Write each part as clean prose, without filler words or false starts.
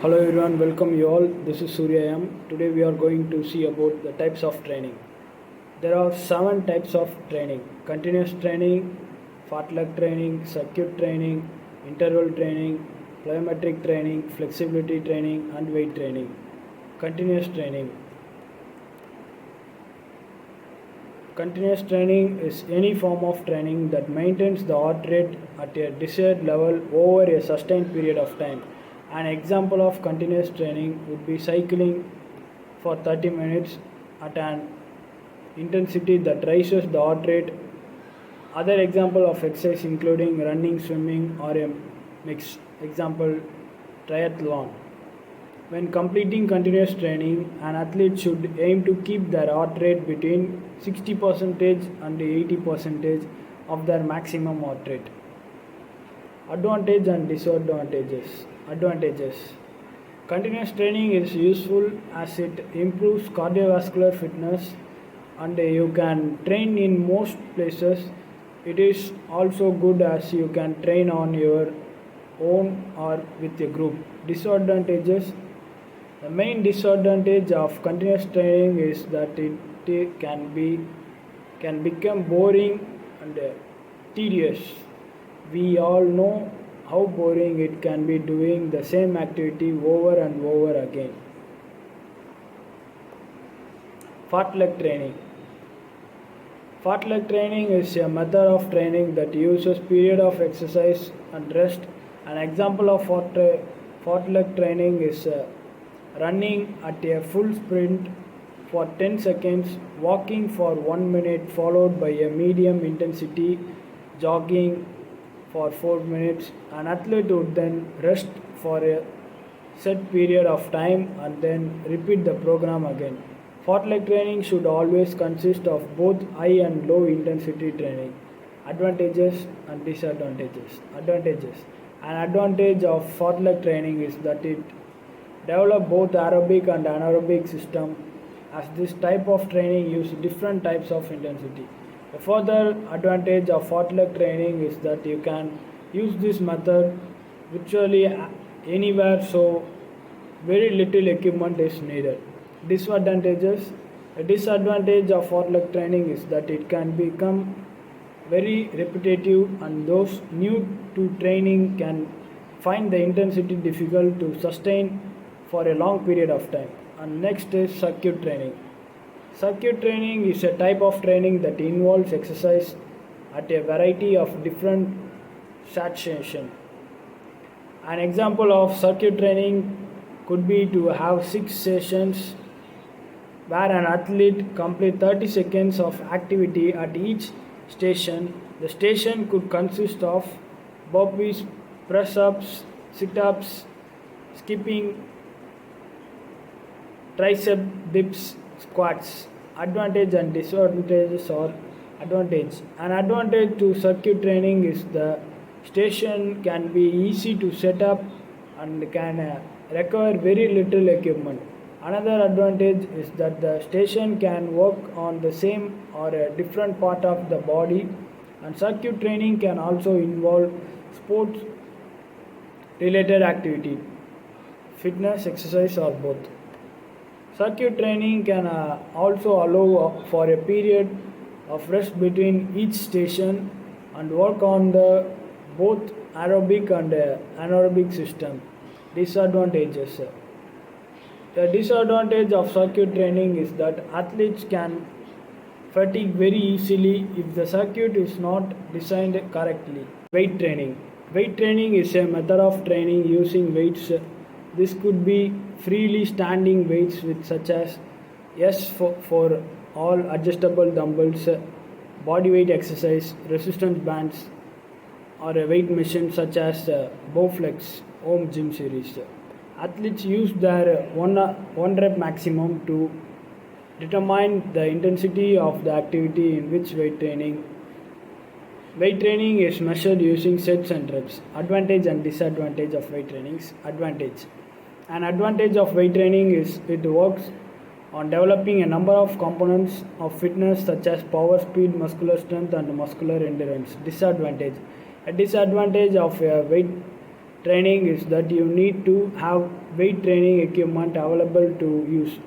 Hello everyone, welcome you all. This is Surya M. Today we are going to see about the types of training. There are 7 types of training: continuous training, fartlek training, circuit training, interval training, plyometric training, flexibility training, and weight training. Continuous training. Continuous training is any form of training that maintains the heart rate at a desired level over a sustained period of time. An example of continuous training would be cycling for 30 minutes at an intensity that raises the heart rate. Other example of exercise including running, swimming, or a mix. Example, triathlon. When completing continuous training, an athlete should aim to keep their heart rate between 60% and 80% of their maximum heart rate. Advantage and disadvantages. Advantages. Continuous training is useful as it improves cardiovascular fitness and you can train in most places. It is also good as you can train on your own or with a group. Disadvantages. The main disadvantage of continuous training is that it can become boring and tedious. We all know how boring it can be doing the same activity over and over again. Fartlek training. Fartlek training is a method of training that uses period of exercise and rest. An example of fartlek training is running at a full sprint for 10 seconds, walking for 1 minute followed by a medium intensity jogging for 4 minutes. An athlete would then rest for a set period of time and then repeat the program again. Fartlek training should always consist of both high and low intensity training. Advantages and disadvantages. Advantages. An advantage of fartlek training is that it develops both aerobic and anaerobic system, as this type of training uses different types of intensity. A further advantage of fartlek training is that you can use this method virtually anywhere, so very little equipment is needed. Disadvantages. A disadvantage of fartlek training is that it can become very repetitive and those new to training can find the intensity difficult to sustain for a long period of time. And next is circuit training. Circuit training is a type of training that involves exercise at a variety of different saturation. An example of circuit training could be to have 6 sessions where an athlete complete 30 seconds of activity at each station. The station could consist of burpees, press-ups, sit-ups, skipping, tricep dips, squats. Advantage and disadvantages or advantage. An advantage to circuit training is the station can be easy to set up and can require very little equipment. Another advantage is that the station can work on the same or a different part of the body, and circuit training can also involve sports related activity, fitness, exercise, or both. Circuit training can also allow for a period of rest between each station and work on the both aerobic and anaerobic system. Disadvantages. The disadvantage of circuit training is that athletes can fatigue very easily if the circuit is not designed correctly. Weight training. Weight training is a method of training using weights. This could be freely standing weights with such as for all adjustable dumbbells, body weight exercise, resistance bands, or a weight machine such as Bowflex home gym series. Athletes use their one rep maximum to determine the intensity of the activity in which weight training. Weight training is measured using sets and reps. Advantage and disadvantage of weight trainings. Advantage. An advantage of weight training is it works on developing a number of components of fitness such as power, speed, muscular strength, and muscular endurance. Disadvantage. A disadvantage of weight training is that you need to have weight training equipment available to use.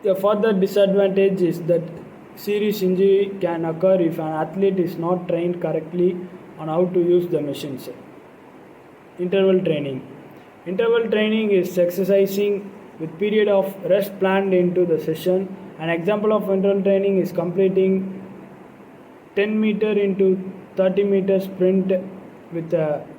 A further disadvantage is that serious injury can occur if an athlete is not trained correctly on how to use the machines. Interval training. Interval training is exercising with period of rest planned into the session. An example of interval training is completing 10-meter into 30-meter sprint with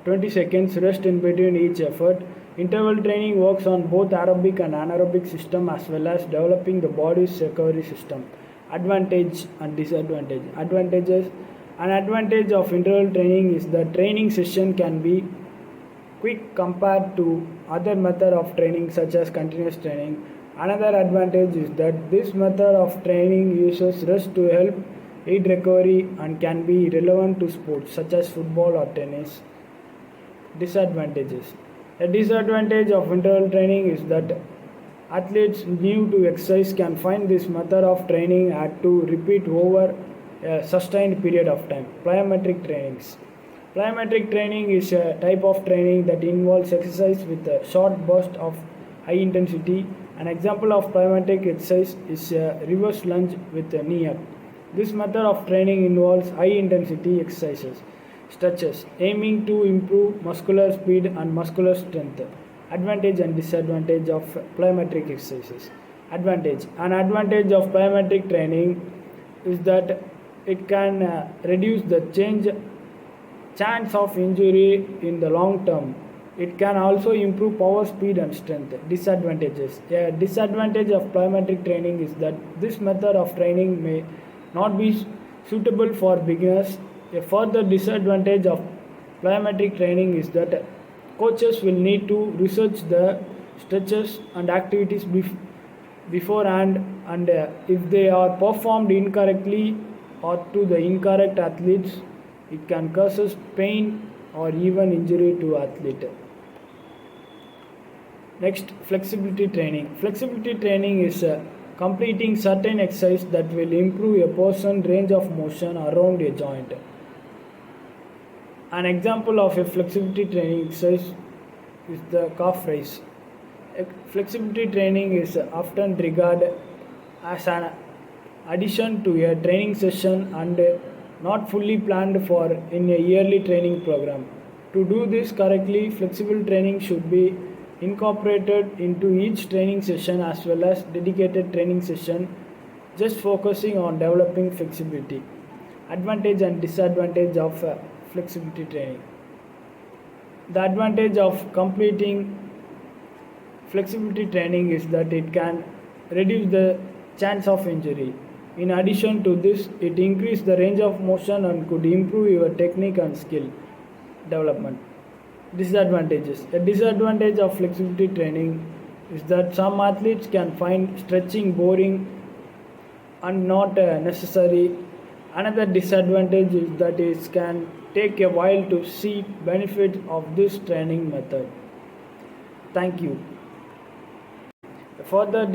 20 seconds rest in between each effort. Interval training works on both aerobic and anaerobic system as well as developing the body's recovery system. Advantage and disadvantage. Advantages. An advantage of interval training is the training session can be quick compared to other method of training such as continuous training. Another advantage is that this method of training uses rest to help aid recovery and can be relevant to sports such as football or tennis. Disadvantages. A disadvantage of interval training is that athletes new to exercise can find this method of training had to repeat over a sustained period of time. Plyometric trainings. Plyometric training is a type of training that involves exercise with a short burst of high intensity. An example of plyometric exercise is a reverse lunge with a knee up. This method of training involves high intensity exercises, stretches, aiming to improve muscular speed and muscular strength. Advantage and disadvantage of plyometric exercises. Advantage. An advantage of plyometric training is that it can reduce the chance of injury in the long term. It can also improve power, speed and strength. Disadvantages. A disadvantage of plyometric training is that this method of training may not be suitable for beginners. A further disadvantage of plyometric training is that coaches will need to research the stretches and activities beforehand, and if they are performed incorrectly or to the incorrect athletes, it can cause pain or even injury to athlete. Next, flexibility training. Flexibility training is completing certain exercise that will improve a person's range of motion around a joint. An example of a flexibility training exercise is the calf raise. Flexibility training is often regarded as an addition to a training session and not fully planned for in a yearly training program. To do this correctly, flexible training should be incorporated into each training session as well as dedicated training session just focusing on developing flexibility. Advantage and disadvantage of flexibility training. The advantage of completing flexibility training is that it can reduce the chance of injury. In addition to this, it increases the range of motion and could improve your technique and skill development. Disadvantages. A disadvantage of flexibility training is that some athletes can find stretching boring and not necessary. Another disadvantage is that it can take a while to see benefit of this training method. Thank you. Further